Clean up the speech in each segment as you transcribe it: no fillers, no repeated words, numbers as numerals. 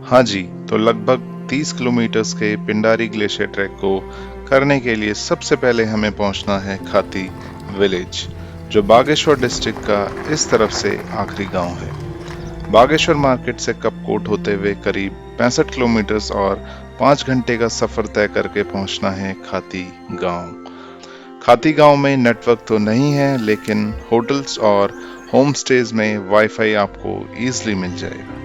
हाँ जी, तो लगभग 30 किलोमीटर्स के पिंडारी ग्लेशियर ट्रैक को करने के लिए सबसे पहले हमें पहुंचना है खाती विलेज, जो बागेश्वर डिस्ट्रिक्ट का इस तरफ से आखिरी गांव है। बागेश्वर मार्केट से कपकोट होते हुए करीब 65 किलोमीटर्स और 5 घंटे का सफर तय करके पहुंचना है खाती गांव। खाती गांव में नेटवर्क तो नहीं है, लेकिन होटल्स और होम स्टेज में वाईफाई आपको ईजिली मिल जाएगा।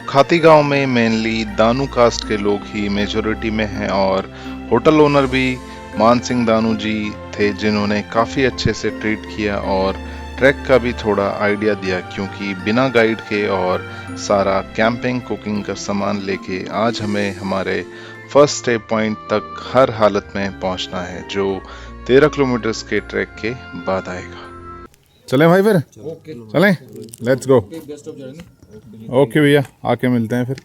खाती गांव में मेनली दानू कास्ट के लोग ही मेजोरिटी में हैं और होटल ओनर भी मान सिंह दानू जी थे, जिन्होंने काफ़ी अच्छे से ट्रीट किया और ट्रैक का भी थोड़ा आइडिया दिया, क्योंकि बिना गाइड के और सारा कैंपिंग कुकिंग का सामान लेके आज हमें हमारे फर्स्ट स्टे पॉइंट तक हर हालत में पहुंचना है, जो 13 किलोमीटर्स के ट्रैक के बाद आएगा। चलें भाई, फिर चलें, लेट्स गो। ओके भैया, आके मिलते हैं फिर।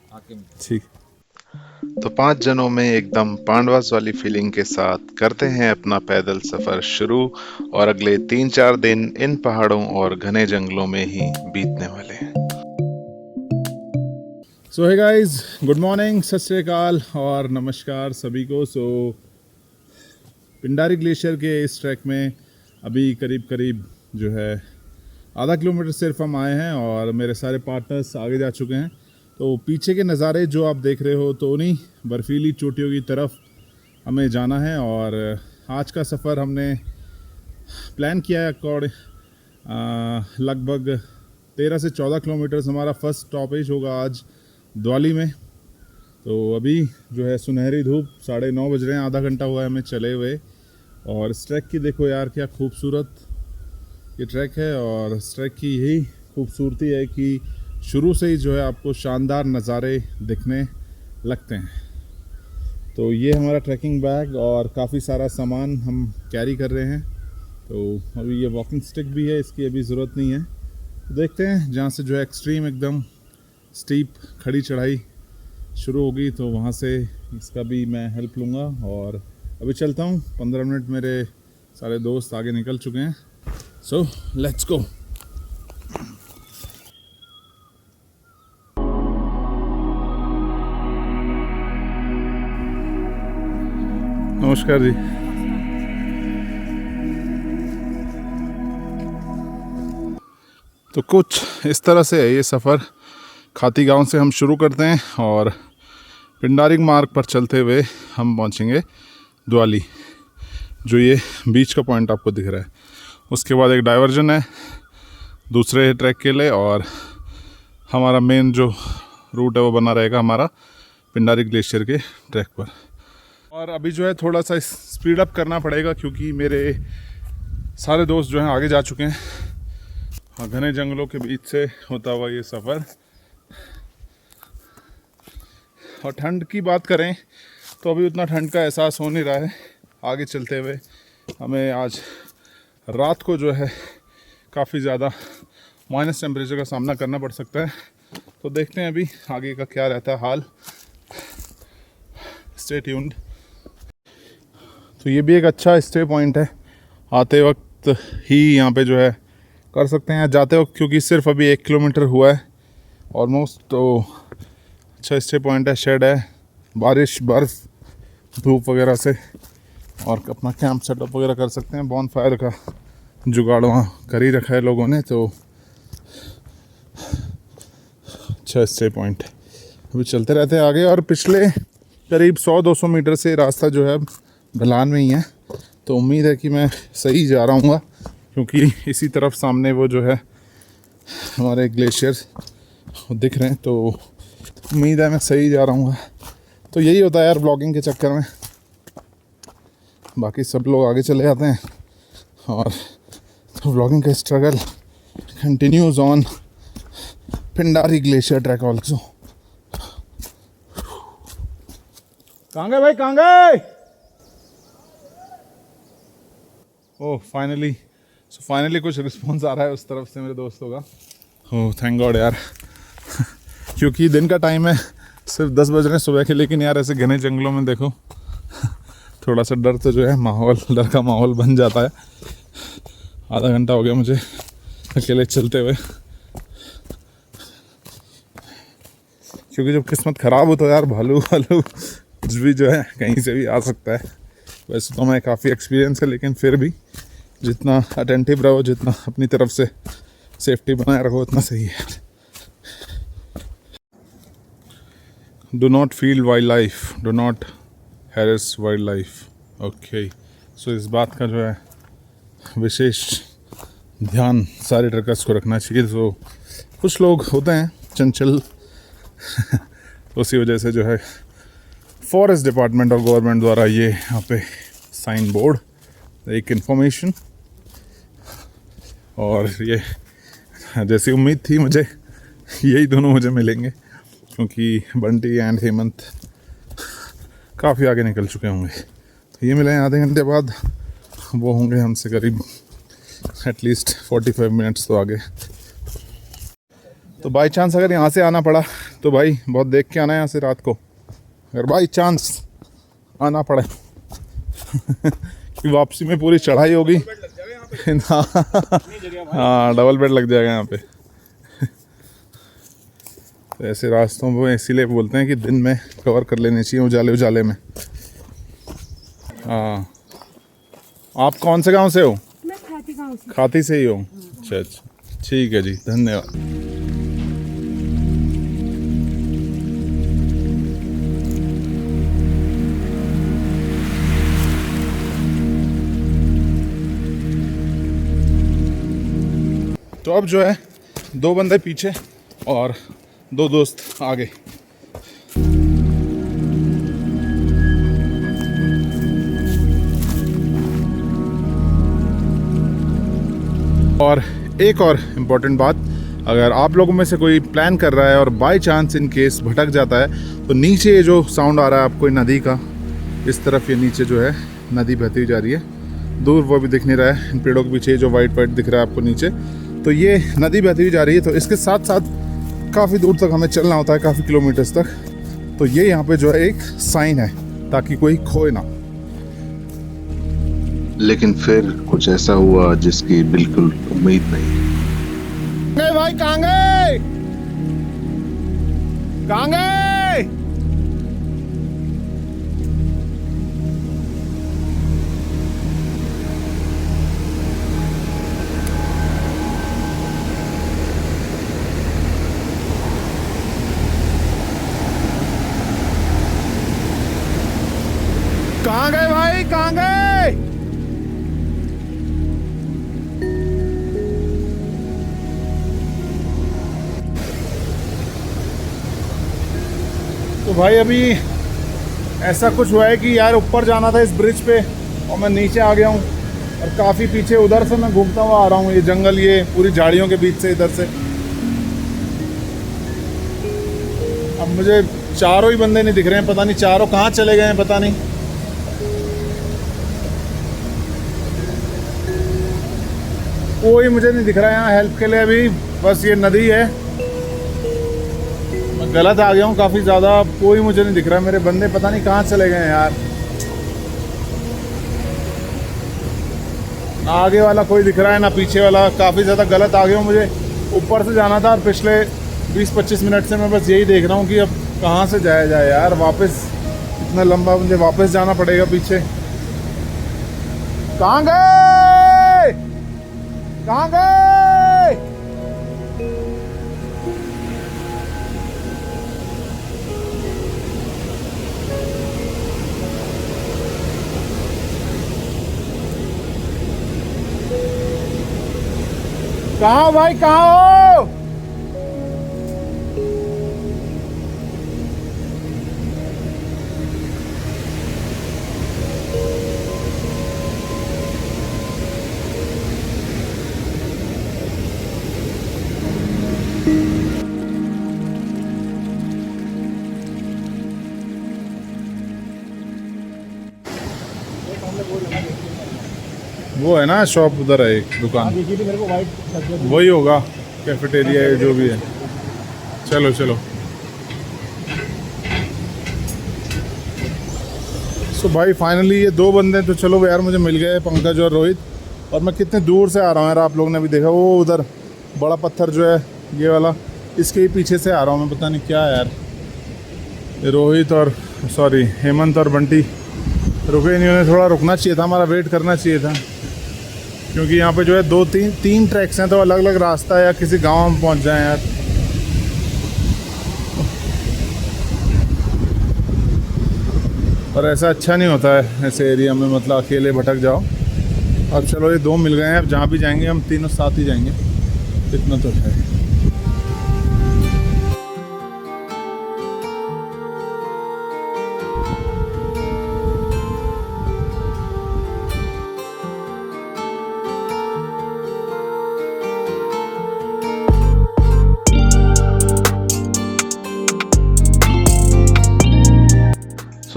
ठीक। तो 5 जनों में एकदम पांडवास वाली फीलिंग के साथ करते हैं अपना पैदल सफर शुरू, और अगले 3-4 दिन इन पहाड़ों और घने जंगलों में ही बीतने वाले हैं। सो हे गाइस, गुड मॉर्निंग, सत श्री अकाल और नमस्कार सभी को। सो पिंडारी ग्लेशियर के इस ट्रैक में अभी करीब जो है आधा किलोमीटर सिर्फ हम आए हैं और मेरे सारे पार्टनर्स आगे जा चुके हैं। तो पीछे के नज़ारे जो आप देख रहे हो, तो उन्हीं बर्फीली चोटियों की तरफ हमें जाना है। और आज का सफ़र हमने प्लान किया है लगभग 13 से 14 किलोमीटर्स हमारा फर्स्ट स्टॉपेज होगा आज द्वाली में। तो अभी जो है सुनहरी धूप, 9:30 बज रहे हैं, आधा घंटा हुआ है हमें चले हुए। और इस ट्रैक की देखो यार, क्या खूबसूरत ये ट्रैक है। और इस ट्रैक की यही खूबसूरती है कि शुरू से ही जो है आपको शानदार नज़ारे दिखने लगते हैं। तो ये हमारा ट्रैकिंग बैग और काफ़ी सारा सामान हम कैरी कर रहे हैं। तो अभी ये वॉकिंग स्टिक भी है, इसकी अभी ज़रूरत नहीं है। तो देखते हैं, जहाँ से जो है एक्सट्रीम एकदम स्टीप खड़ी चढ़ाई शुरू होगी, तो वहाँ से इसका भी मैं हेल्प लूँगा। और अभी चलता हूँ, 15 मिनट मेरे सारे दोस्त आगे निकल चुके हैं। So let's go. नमस्कार जी। तो कुछ इस तरह से है ये सफ़र। खाती गांव से हम शुरू करते हैं और पिंडारी मार्ग पर चलते हुए हम पहुंचेंगे द्वाली, जो ये बीच का पॉइंट आपको दिख रहा है। उसके बाद एक डाइवर्जन है दूसरे ट्रैक के लिए, और हमारा मेन जो रूट है वो बना रहेगा हमारा पिंडारी ग्लेशियर के ट्रैक पर। और अभी जो है थोड़ा सा स्पीड अप करना पड़ेगा, क्योंकि मेरे सारे दोस्त जो हैं आगे जा चुके हैं। घने जंगलों के बीच से होता हुआ ये सफ़र। और ठंड की बात करें तो अभी उतना ठंड का एहसास हो नहीं रहा है। आगे चलते हुए हमें आज रात को जो है काफ़ी ज़्यादा माइनस टेम्परेचर का सामना करना पड़ सकता है। तो देखते हैं अभी आगे का क्या रहता है हाल। Stay tuned. तो ये भी एक अच्छा स्टे पॉइंट है, आते वक्त ही यहाँ पे जो है कर सकते हैं, जाते वक्त क्योंकि सिर्फ अभी 1 किलोमीटर हुआ है ऑलमोस्ट। तो अच्छा स्टे पॉइंट है, शेड है, बारिश, बर्फ़, धूप वगैरह से, और अपना कैंप सेटअप वगैरह कर सकते हैं। बॉन फायर का जुगाड़ वहाँ कर ही रखा है लोगों ने। तो अच्छा स्टे पॉइंट है। अभी चलते रहते हैं आगे, और पिछले करीब 100-200 मीटर से रास्ता जो है ढलान में ही है। तो उम्मीद है कि मैं सही जा रहा हूँ, क्योंकि इसी तरफ सामने वो जो है हमारे ग्लेशियर दिख रहे हैं। तो उम्मीद है मैं सही जा रहा हूँ। तो यही होता है यार ब्लॉगिंग के चक्कर में, बाकी सब लोग आगे चले जाते हैं और तो ब्लॉगिंग का struggle continues on Pindari glacier track also. कहाँ गए भाई, कहाँ गए? ओह फाइनली कुछ रिस्पॉन्स आ रहा है उस तरफ से मेरे दोस्तों का। ओह थैंक गॉड यार क्योंकि दिन का टाइम है, सिर्फ 10 बज रहे हैं सुबह के, लेकिन यार ऐसे घने जंगलों में देखो थोड़ा सा डर तो जो है डर का माहौल बन जाता है। आधा घंटा हो गया मुझे अकेले चलते हुए, क्योंकि जब किस्मत ख़राब हो तो यार भालू भालू कुछ भी जो है कहीं से भी आ सकता है। वैसे तो मैं काफ़ी एक्सपीरियंस है, लेकिन फिर भी जितना अटेंटिव रहो, जितना अपनी तरफ से सेफ्टी बनाए रखो, उतना सही है। Do not feel wildlife, do not harass wildlife. Okay, so इस बात का जो है विशेष ध्यान सारे ट्रकर्स को रखना चाहिए। तो कुछ लोग होते हैं चंचल उसी वजह से जो है फॉरेस्ट डिपार्टमेंट और गवर्नमेंट द्वारा ये यहाँ पे साइन बोर्ड, एक इन्फॉर्मेशन, और ये जैसी उम्मीद थी मुझे यही दोनों मुझे मिलेंगे, क्योंकि बंटी एंड हेमंत काफ़ी आगे निकल चुके होंगे। तो ये मिले हैं आधे घंटे बाद, वो होंगे हमसे करीब एटलीस्ट 45 मिनट्स तो आगे। तो बाई चांस अगर यहाँ से आना पड़ा तो भाई बहुत देख के आना है यहाँ से रात को, अगर बाई चांस आना पड़े कि वापसी में पूरी चढ़ाई होगी। हाँ, डबल बेड लग जाएगा यहाँ पे। तो ऐसे रास्तों में इसीलिए बोलते हैं कि दिन में कवर कर लेने चाहिए, उजाले उजाले में। हाँ, आप कौन से गांव से हो? मैं खाती गांव से। खाती से ही हो? अच्छा अच्छा, ठीक है जी, धन्यवाद। तो अब जो है 2 बंदे पीछे और 2 दोस्त आगे। और एक और इम्पॉर्टेंट बात, अगर आप लोगों में से कोई प्लान कर रहा है और बाय चांस इन केस भटक जाता है, तो नीचे जो साउंड आ रहा है आपको नदी का, इस तरफ ये नीचे जो है नदी बहती हुई जा रही है, दूर वो भी दिख नहीं रहा है इन पेड़ों के पीछे जो वाइट वाइट दिख रहा है आपको नीचे, तो ये नदी बहती हुई जा रही है। तो इसके साथ साथ काफ़ी दूर तक हमें चलना होता है, काफ़ी किलोमीटर्स तक। तो ये यहाँ पे जो है एक साइन है ताकि कोई खोए ना। लेकिन फिर कुछ ऐसा हुआ जिसकी बिल्कुल उम्मीद नहीं। भाई कहाँ गए? कहाँ गए? कहाँ गए भाई, कहाँ गए? तो भाई अभी ऐसा कुछ हुआ है कि यार ऊपर जाना था इस ब्रिज पे और मैं नीचे आ गया हूँ, और काफ़ी पीछे उधर से मैं घूमता हुआ आ रहा हूँ, ये जंगल, ये पूरी झाड़ियों के बीच से इधर से। अब मुझे चारों ही बंदे नहीं दिख रहे हैं, पता नहीं चारों कहाँ चले गए हैं, पता नहीं। कोई मुझे नहीं दिख रहा है यहाँ हेल्प के लिए अभी, बस ये नदी है। मैं गलत आ गया हूँ काफ़ी ज़्यादा, कोई मुझे नहीं दिख रहा है, मेरे बंदे पता नहीं कहाँ चले गए हैं यार। ना आगे वाला कोई दिख रहा है ना पीछे वाला, काफ़ी ज़्यादा गलत आ गया हूँ। मुझे ऊपर से जाना था और पिछले 20-25 मिनट से मैं बस यही देख रहा हूँ कि अब कहाँ से जाया जाए यार, वापस इतना लंबा मुझे वापस जाना पड़ेगा पीछे। कहाँ गए, कहाँ गए? कहाँ भाई, कहाँ हो? वो है ना शॉप, उधर है एक दुकान, वही होगा, कैफेटेरिया है जो भी है। चलो चलो। सो भाई फाइनली ये 2 बंदे तो चलो यार मुझे मिल गए, पंकज और रोहित। और मैं कितने दूर से आ रहा हूँ यार, आप लोगों ने भी देखा वो उधर बड़ा पत्थर जो है ये वाला, इसके ही पीछे से आ रहा हूँ मैं, पता नहीं क्या है यार। ये रोहित और हेमंत और बंटी रुके नहीं, उन्हें थोड़ा रुकना चाहिए था, हमारा वेट करना चाहिए था, क्योंकि यहाँ पे जो है तीन ट्रैक्स हैं, तो अलग अलग रास्ता है, या किसी गांव में पहुँच जाएं यार। और ऐसा अच्छा नहीं होता है ऐसे एरिया में, मतलब अकेले भटक जाओ। अब चलो ये 2 मिल गए हैं, अब जहाँ भी जाएंगे हम तीनों साथ ही जाएंगे, इतना तो है।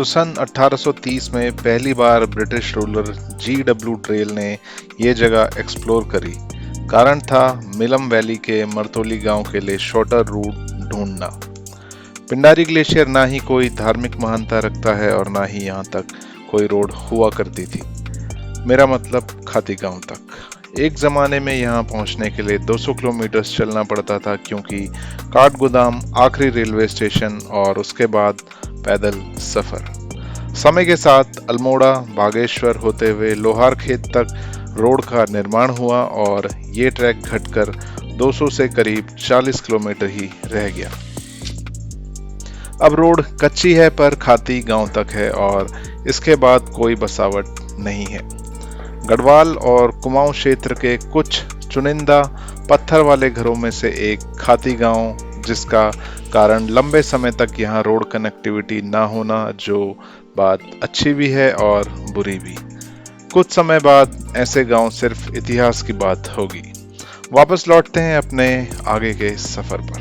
सन 1830 में पहली बार ब्रिटिश रूलर GW ट्रेल ने ये जगह एक्सप्लोर करी। कारण था मिलम वैली के मरतोली गांव के लिए शॉर्टर रूट ढूंढना। पिंडारी ग्लेशियर ना ही कोई धार्मिक महानता रखता है और ना ही यहाँ तक कोई रोड हुआ करती थी, मेरा मतलब खाती गांव तक। एक जमाने में यहाँ पहुँचने के लिए 200 किलोमीटर चलना पड़ता था, क्योंकि काठगोदाम आखिरी रेलवे स्टेशन और उसके बाद पैदल सफर। समय के साथ अल्मोड़ा बागेश्वर होते हुए लोहार खेत तक रोड का निर्माण हुआ और ये ट्रैक घटकर 200 से करीब 40 किलोमीटर ही रह गया। अब रोड कच्ची है पर खाती गांव तक है और इसके बाद कोई बसावट नहीं है। गढ़वाल और कुमाऊं क्षेत्र के कुछ चुनिंदा पत्थर वाले घरों में से एक खाती गांव, जिसका कारण लंबे समय तक यहाँ रोड कनेक्टिविटी ना होना, जो बात अच्छी भी है और बुरी भी। कुछ समय बाद ऐसे गांव सिर्फ इतिहास की बात होगी। वापस लौटते हैं अपने आगे के सफर पर।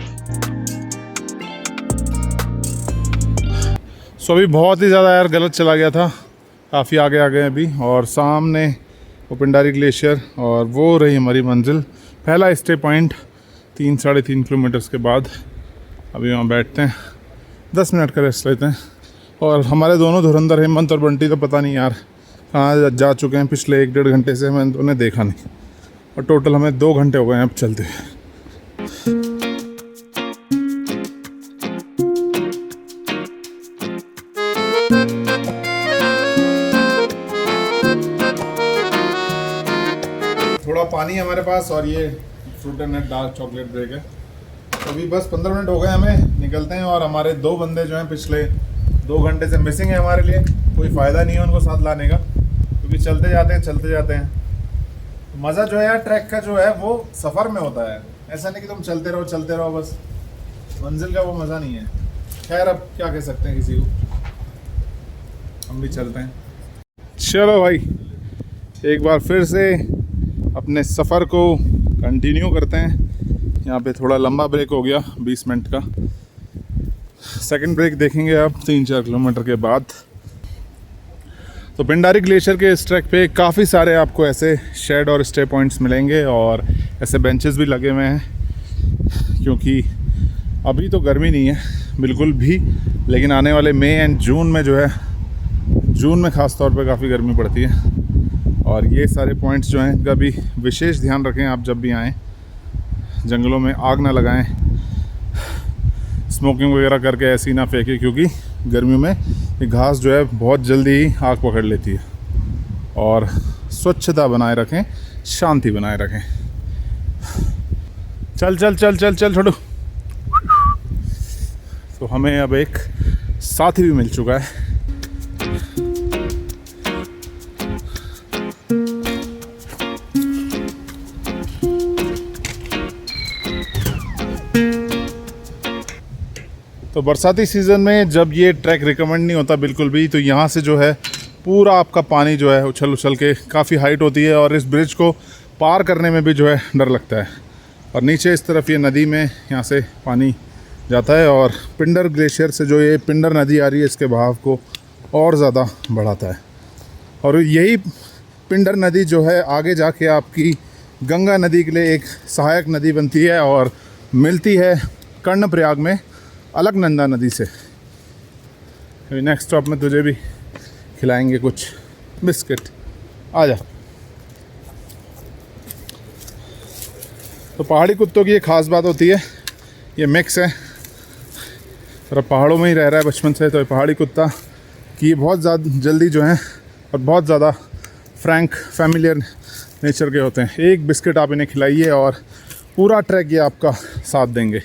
अभी बहुत ही ज़्यादा यार गलत चला गया था, काफ़ी आगे आ गए अभी, और सामने वो पिंडारी ग्लेशियर और वो रही हमारी मंजिल, पहला स्टे पॉइंट 3-3.5 किलोमीटर्स के बाद। अभी वहाँ बैठते हैं, 10 मिनट का रेस्ट लेते हैं। और हमारे दोनों धुरंधर हेमंत और बंटी तो पता नहीं यार कहाँ जा चुके हैं, पिछले 1-1.5 घंटे से मैंने उन्हें देखा नहीं, और टोटल हमें 2 घंटे हो गए हैं अब चलते हुए। थोड़ा पानी है हमारे पास और ये fruit and nut dark chocolate break है। अभी बस 15 मिनट हो गए हमें, निकलते हैं। और हमारे 2 बंदे जो हैं पिछले 2 घंटे से मिसिंग है हमारे लिए, कोई फ़ायदा नहीं है उनको साथ लाने का, क्योंकि चलते जाते हैं। मज़ा जो है यार ट्रैक का जो है वो सफ़र में होता है, ऐसा नहीं कि तुम चलते रहो बस, मंजिल का वो मज़ा नहीं है। खैर अब क्या कह सकते हैं किसी को, हम भी चलते हैं। चलो भाई, एक बार फिर से अपने सफ़र को कंटिन्यू करते हैं। यहाँ पे थोड़ा लंबा ब्रेक हो गया 20 मिनट का, सेकंड ब्रेक देखेंगे आप 3-4 किलोमीटर के बाद। तो पिंडारी ग्लेशियर के इस ट्रैक पे काफ़ी सारे आपको ऐसे शेड और स्टे पॉइंट्स मिलेंगे और ऐसे बेंचेस भी लगे हुए हैं, क्योंकि अभी तो गर्मी नहीं है बिल्कुल भी, लेकिन आने वाले मई एंड जून में जो है, जून में ख़ास तौर पे काफ़ी गर्मी पड़ती है। और ये सारे पॉइंट्स जो हैं इनका भी विशेष ध्यान रखें आप जब भी आएँ। जंगलों में आग ना लगाएं, स्मोकिंग वगैरह करके ऐसी ना फेंकें, क्योंकि गर्मियों में ये घास जो है बहुत जल्दी ही आग पकड़ लेती है। और स्वच्छता बनाए रखें, शांति बनाए रखें। चल चल चल चल चल छोड़ो। तो हमें अब एक साथी भी मिल चुका है। तो बरसाती सीज़न में जब ये ट्रैक रिकमेंड नहीं होता बिल्कुल भी, तो यहाँ से जो है पूरा आपका पानी जो है उछल के काफ़ी हाइट होती है, और इस ब्रिज को पार करने में भी जो है डर लगता है। और नीचे इस तरफ ये नदी में यहाँ से पानी जाता है, और पिंडर ग्लेशियर से जो ये पिंडर नदी आ रही है इसके बहाव को और ज़्यादा बढ़ाता है। और यही पिंडर नदी जो है आगे जाके आपकी गंगा नदी के लिए एक सहायक नदी बनती है और मिलती है कर्णप्रयाग में अलकनंदा नदी से। नेक्स्ट स्टॉप में तुझे भी खिलाएंगे कुछ बिस्किट, आ जा। तो पहाड़ी कुत्तों की ये ख़ास बात होती है, ये मिक्स है और अब पहाड़ों में ही रह रहा है बचपन से, तो ये पहाड़ी कुत्ता की बहुत ज़्यादा जल्दी जो है और बहुत ज़्यादा फ्रैंक फैमिलियर नेचर के होते हैं। एक बिस्किट आप इन्हें खिलाइए और पूरा ट्रैक ये आपका साथ देंगे।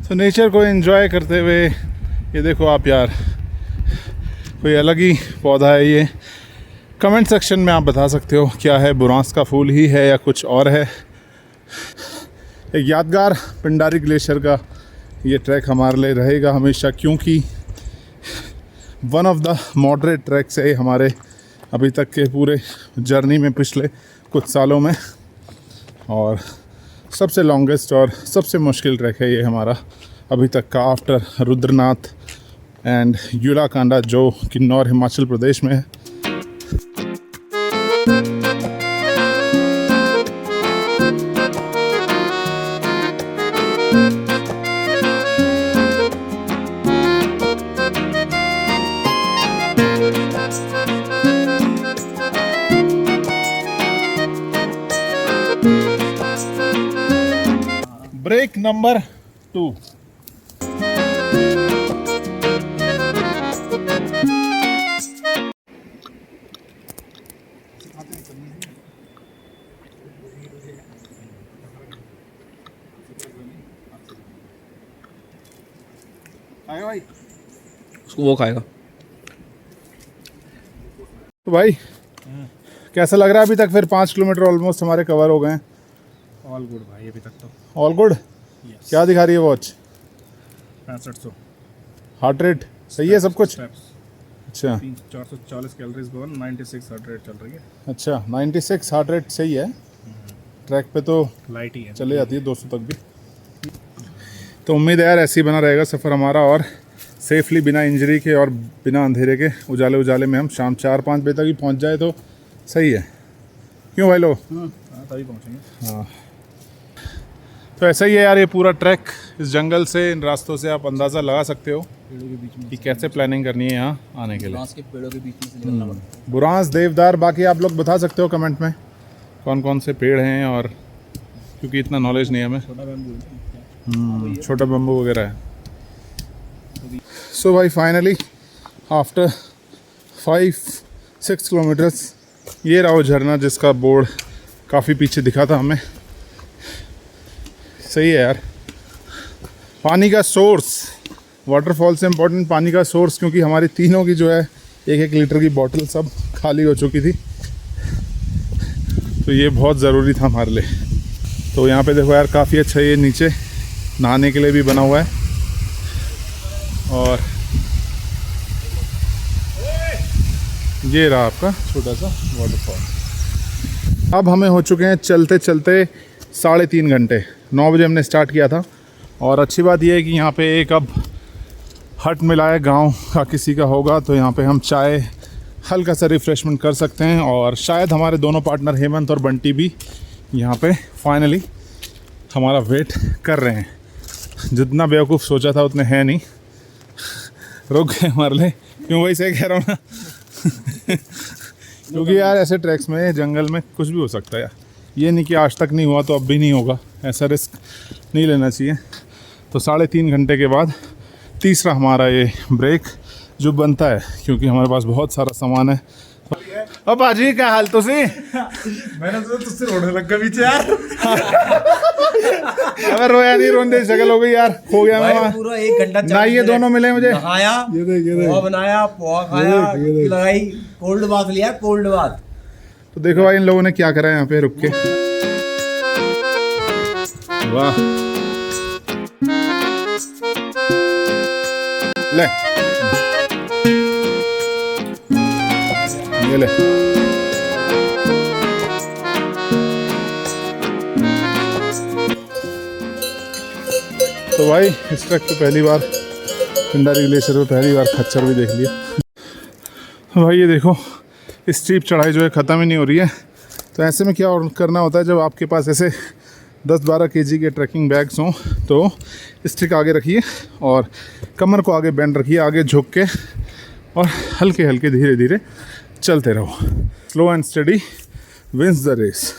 तो नेचर को एंजॉय करते हुए ये देखो आप यार, कोई अलग ही पौधा है ये। कमेंट सेक्शन में आप बता सकते हो क्या है, बुरांस का फूल ही है या कुछ और है। एक यादगार पिंडारी ग्लेशियर का ये ट्रैक हमारे लिए रहेगा हमेशा, क्योंकि one of the moderate tracks है हमारे अभी तक के पूरे जर्नी में पिछले कुछ सालों में, और सबसे लॉन्गेस्ट और सबसे मुश्किल ट्रैक है ये हमारा अभी तक का, आफ्टर रुद्रनाथ एंड यूलाकांडा जो किन्नौर हिमाचल प्रदेश में है। Break number 2। आएगा भाई, उसको वो खाएगा। तो भाई कैसा लग रहा है अभी तक? फिर 5 किलोमीटर ऑलमोस्ट हमारे कवर हो गए हैं। ऑल गुड भाई अभी तक तो। All good. क्या दिखा रही है वॉच? 6500 हार्ट रेट सही है सब कुछ? स्टेप्स। अच्छा 440 कैलोरीज बर्न, 96 हार्ट रेट चल रही है। अच्छा 96 हार्ट रेट सही है। ट्रैक पे तो लाइट ही है, चले जाती है 200 तक भी। तो उम्मीद है यार ऐसे ही बना रहेगा सफ़र हमारा, और सेफली बिना इंजरी के और बिना अंधेरे के उजाले उजाले में हम शाम 4-5 बजे तक ही पहुंच जाए तो सही है। क्यों भाई लोग? तभी पहुँचेंगे। हाँ, तो ऐसा ही है यार ये पूरा ट्रैक। इस जंगल से, इन रास्तों से आप अंदाज़ा लगा सकते हो पेड़ों के बीच में कि कैसे प्लानिंग करनी है यहाँ आने के लिए। बांस के पेड़ों के बीच में से निकलना पड़ता है। बुरांस, देवदार, बाकी आप लोग बता सकते हो कमेंट में कौन कौन से पेड़ हैं, और क्योंकि इतना नॉलेज नहीं है हमें। छोटा बैम्बू है। छोटा बम्बू वगैरह है। सो भाई फाइनली आफ्टर 5-6 किलोमीटर्स ये रहा वो झरना जिसका बोर्ड काफ़ी पीछे दिखा था हमें। सही है यार, पानी का सोर्स, वाटरफॉल से इम्पोर्टेंट पानी का सोर्स, क्योंकि हमारी तीनों की जो है 1-1 लीटर की बोतल सब खाली हो चुकी थी, तो ये बहुत ज़रूरी था हमारे लिए। तो यहाँ पे देखो यार काफ़ी अच्छा ये नीचे नहाने के लिए भी बना हुआ है, और ये रहा आपका छोटा सा वाटरफॉल। अब हमें हो चुके हैं चलते चलते 3.5 घंटे। 9 बजे हमने स्टार्ट किया था, और अच्छी बात यह है कि यहाँ पे एक अब हट मिला है, गांव का किसी का होगा, तो यहाँ पे हम चाय हल्का सा रिफ़्रेशमेंट कर सकते हैं। और शायद हमारे दोनों पार्टनर हेमंत और बंटी भी यहाँ पे फाइनली हमारा वेट कर रहे हैं। जितना बेवकूफ़ सोचा था उतने हैं नहीं, रुक गए हमारे लिए। क्यों भाई, सही कह रहा हूँ ना? क्योंकि यार ऐसे ट्रैक्स में, जंगल में कुछ भी हो सकता है यार। ये नहीं कि आज तक नहीं हुआ तो अब भी नहीं होगा, ऐसा रिस्क नहीं लेना चाहिए। तो 3.5 घंटे के बाद तीसरा हमारा ये ब्रेक जो बनता है, क्योंकि हमारे पास बहुत सारा सामान है। अब बाजी क्या हाल तुसी? मैंने तो तुझसे रोने लग गया पीछे यार। अगर रोया नहीं, रोने शक्ल हो गई यार, खो गया मैं वहाँ। पूरा 1 घंटा ना ये दोनों मिले मुझे। नहाया, पोहा बनाया, पोहा खाया, डुबकी लगाई, कोल्ड बाथ लिया, कोल्ड बाथ। तो देखो भाई इन लोगों ने क्या करा है यहाँ पे रुक के। वाह, ले ये ले। तो भाई इस ट्रैक पे पहली बार, पिंडारी ग्लेशियर पे पहली बार खच्चर भी देख लिया। तो भाई ये देखो, स्टीप चढ़ाई जो है ख़त्म ही नहीं हो रही है। तो ऐसे में क्या और करना होता है, जब आपके पास ऐसे 10-12 केजी के ट्रैकिंग बैग्स हों तो स्टिक आगे रखिए और कमर को आगे बेंड रखिए, आगे झुक के, और हल्के हल्के धीरे धीरे चलते रहो। Slow and steady wins the race.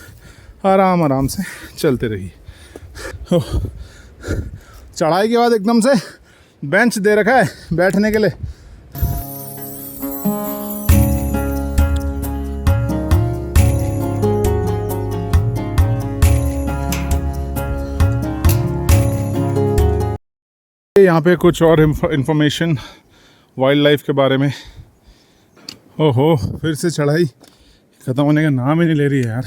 आराम आराम से चलते रहिए। चढ़ाई के बाद एकदम से बेंच दे रखा है बैठने के लिए। यहाँ पे कुछ और इंफॉर्मेशन वाइल्ड लाइफ के बारे में। ओहो, फिर से चढ़ाई ख़त्म होने का नाम ही नहीं ले रही है यार।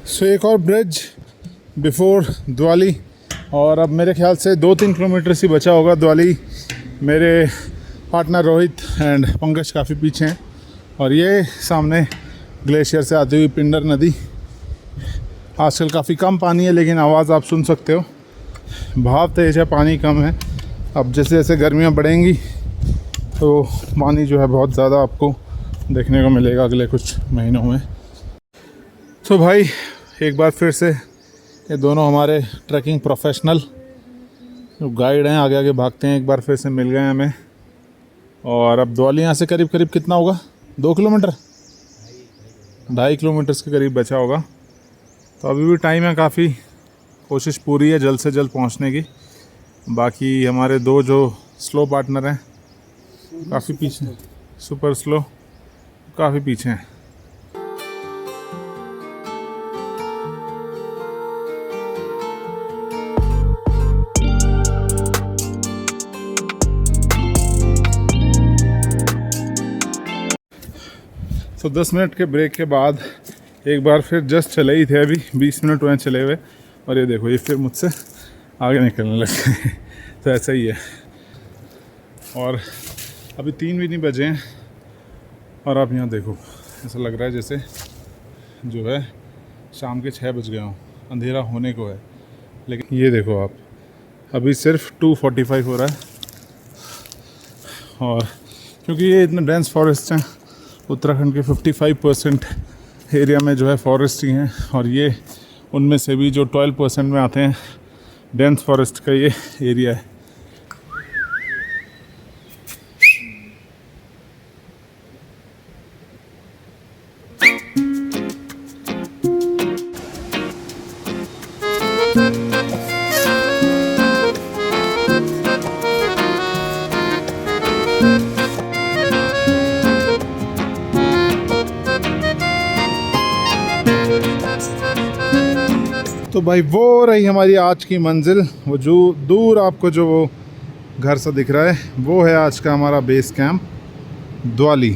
सो एक और ब्रिज बिफोर द्वाली, और अब मेरे ख्याल से 2-3 किलोमीटर ही बचा होगा द्वाली। मेरे पार्टनर रोहित एंड पंकज काफ़ी पीछे हैं, और ये सामने ग्लेशियर से आती हुई पिंडर नदी। आजकल काफ़ी कम पानी है, लेकिन आवाज़ आप सुन सकते हो। भाव तेज है, पानी कम है। अब जैसे जैसे गर्मियाँ बढ़ेंगी तो पानी जो है बहुत ज़्यादा आपको देखने को मिलेगा अगले कुछ महीनों में। तो भाई एक बार फिर से ये दोनों हमारे ट्रैकिंग प्रोफेशनल जो गाइड हैं, आगे आगे भागते हैं, एक बार फिर से मिल गए हैं हमें। और अब द्वाली यहाँ से करीब करीब कितना होगा, 2 किलोमीटर, 2.5 किलोमीटर के करीब बचा होगा। तो अभी भी टाइम है काफ़ी, कोशिश पूरी है जल्द से जल्द पहुँचने की। बाकी हमारे 2 जो स्लो पार्टनर हैं काफ़ी पीछे, सुपर स्लो काफ़ी पीछे हैं। तो 10 मिनट के ब्रेक के बाद एक बार फिर जस्ट चले ही थे, अभी 20 मिनट हुए चले हुए, और ये देखो ये फिर मुझसे आगे निकलने लगे। तो ऐसा ही है। और अभी 3 भी नहीं बजे हैं, और आप यहाँ देखो ऐसा लग रहा है जैसे जो है शाम के 6 बज गए हों, अंधेरा होने को है। लेकिन ये देखो आप, अभी सिर्फ 2:45 हो रहा है। और क्योंकि ये इतने डेंस फॉरेस्ट हैं, उत्तराखंड के 55% एरिया में जो है फॉरेस्ट ही हैं, और ये उनमें से भी जो 12% में आते हैं डेंस फॉरेस्ट का ये एरिया है। तो भाई वो रही हमारी आज की मंजिल। वो जो दूर आपको जो वो घर सा दिख रहा है वो है आज का हमारा बेस कैंप द्वाली।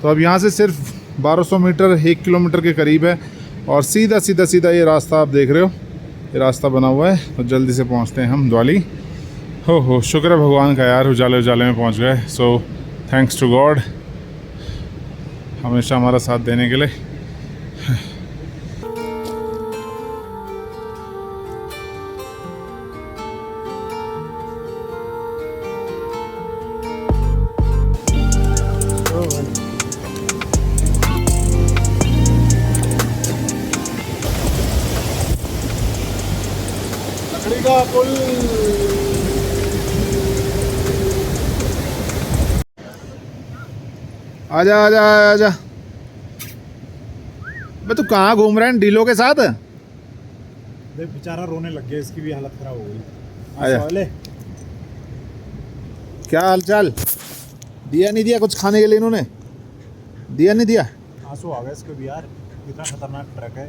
तो अब यहाँ से सिर्फ 1200 मीटर 1 किलोमीटर के करीब है, और सीधा सीधा सीधा ये रास्ता आप देख रहे हो, ये रास्ता बना हुआ है। तो जल्दी से पहुँचते हैं हम द्वाली। हो शुक्र है भगवान का यार, उजाले उजाले में पहुँच गए। सो थैंक्स टू गॉड हमेशा हमारा साथ देने के लिए। आजा आजा आजा, मैं तू कहाँ घूम रहा है डीलो के साथ? देख बेचारा रोने लग गया, इसकी भी हालत खराब हो गई। आजा, क्या हालचाल? दिया नहीं दिया कुछ खाने के लिए इन्होंने? दिया नहीं दिया? आंसू आ गए इसको भी यार, इतना खतरनाक ट्रक है।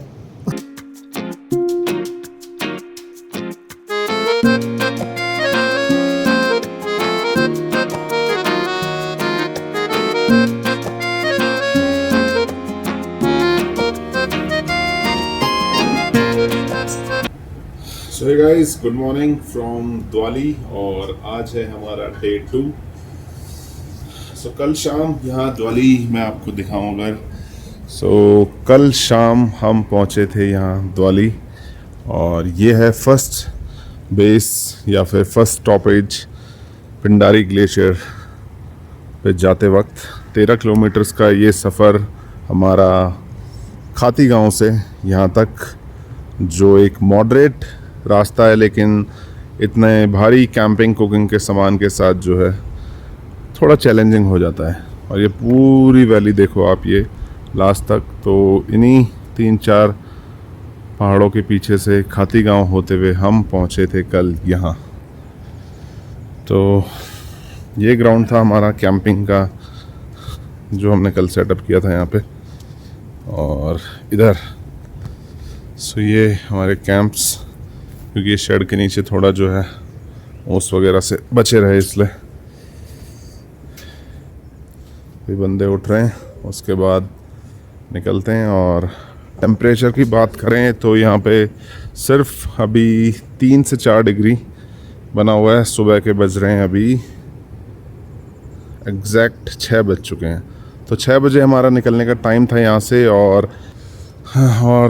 So hey guys, good morning from द्वाली, और आज है हमारा डे 2। सो कल शाम यहाँ द्वाली मैं आपको दिखाऊंगा। सो कल शाम हम पहुँचे थे यहाँ द्वाली, और ये है फर्स्ट बेस या फिर फर्स्ट स्टॉपेज पिंडारी ग्लेशियर पे जाते वक्त। 13 किलोमीटर्स का ये सफ़र हमारा खाती गांव से यहाँ तक, जो एक मॉडरेट रास्ता है लेकिन इतने भारी कैंपिंग कुकिंग के सामान के साथ जो है थोड़ा चैलेंजिंग हो जाता है। और ये पूरी वैली देखो आप, ये लास्ट तक, तो इन्हीं 3-4 पहाड़ों के पीछे से खाती गांव होते हुए हम पहुंचे थे कल यहाँ। तो ये ग्राउंड था हमारा कैंपिंग का जो हमने कल सेटअप किया था यहाँ पे। और इधर ये हमारे कैंप्स, क्योंकि ये शेड के नीचे थोड़ा जो है ओस वगैरह से बचे रहे इसलिए। ये बंदे उठ रहे हैं, उसके बाद निकलते हैं। और टेम्परेचर की बात करें तो यहाँ पे सिर्फ अभी 3 से 4 डिग्री बना हुआ है। सुबह के बज रहे हैं अभी एग्जैक्ट 6 बज चुके हैं। तो 6 बजे हमारा निकलने का टाइम था यहाँ से। और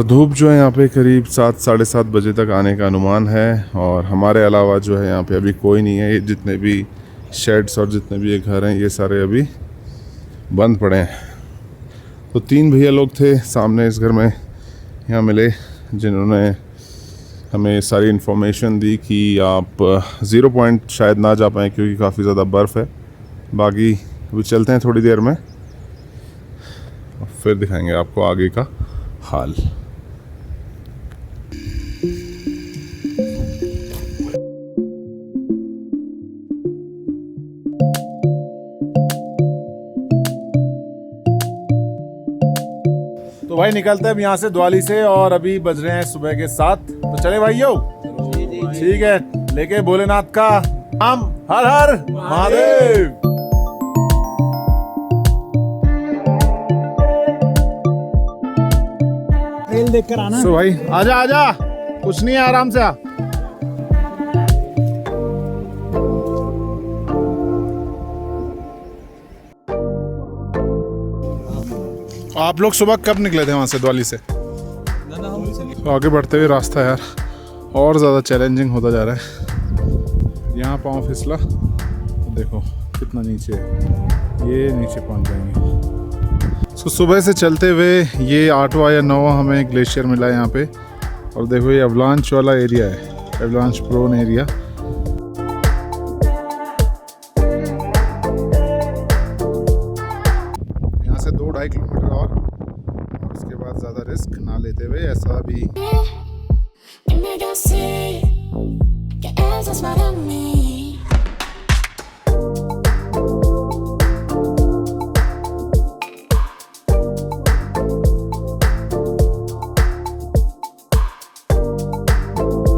धूप जो है यहाँ पे करीब 7 साढ़े 7 बजे तक आने का अनुमान है। और हमारे अलावा जो है यहाँ पे अभी कोई नहीं है। ये जितने भी शेड्स और जितने भी ये घर हैं ये सारे अभी बंद पड़े हैं। तो 3 भैया लोग थे सामने इस घर में यहाँ मिले, जिन्होंने हमें सारी इन्फॉर्मेशन दी कि आप 0 पॉइंट शायद ना जा पाएँ क्योंकि काफ़ी ज़्यादा बर्फ़ है। बाकी अभी चलते हैं थोड़ी देर में, फिर दिखाएंगे आपको आगे का हाल। तो भाई निकलते हैं अब यहाँ से द्वाली से, और अभी बज रहे हैं सुबह के 7। तो चले भाइयों, ठीक है, लेके भोलेनाथ का नाम, हर हर महादेव। ट्रेल देख कर आना। तो भाई आजा आजा, कुछ नहीं है, आराम से आ। आप लोग सुबह कब निकले थे वहाँ से, द्वाली से? तो आगे बढ़ते हुए रास्ता यार और ज़्यादा चैलेंजिंग होता जा रहा है। यहाँ पाँव फिसला तो देखो कितना नीचे है, ये नीचे पहुँच जाएंगे। तो सुबह से चलते हुए ये 8वां या 9वां हमें ग्लेशियर मिला है यहाँ पे। और देखो ये अवलांच वाला एरिया है, अवलांच प्रोन एरिया। यहाँ से 2-2.5 किलोमीटर और उसके बाद ज़्यादा रिस्क ना लेते हुए ऐसा भी Y me dio sí, que eso es para mí.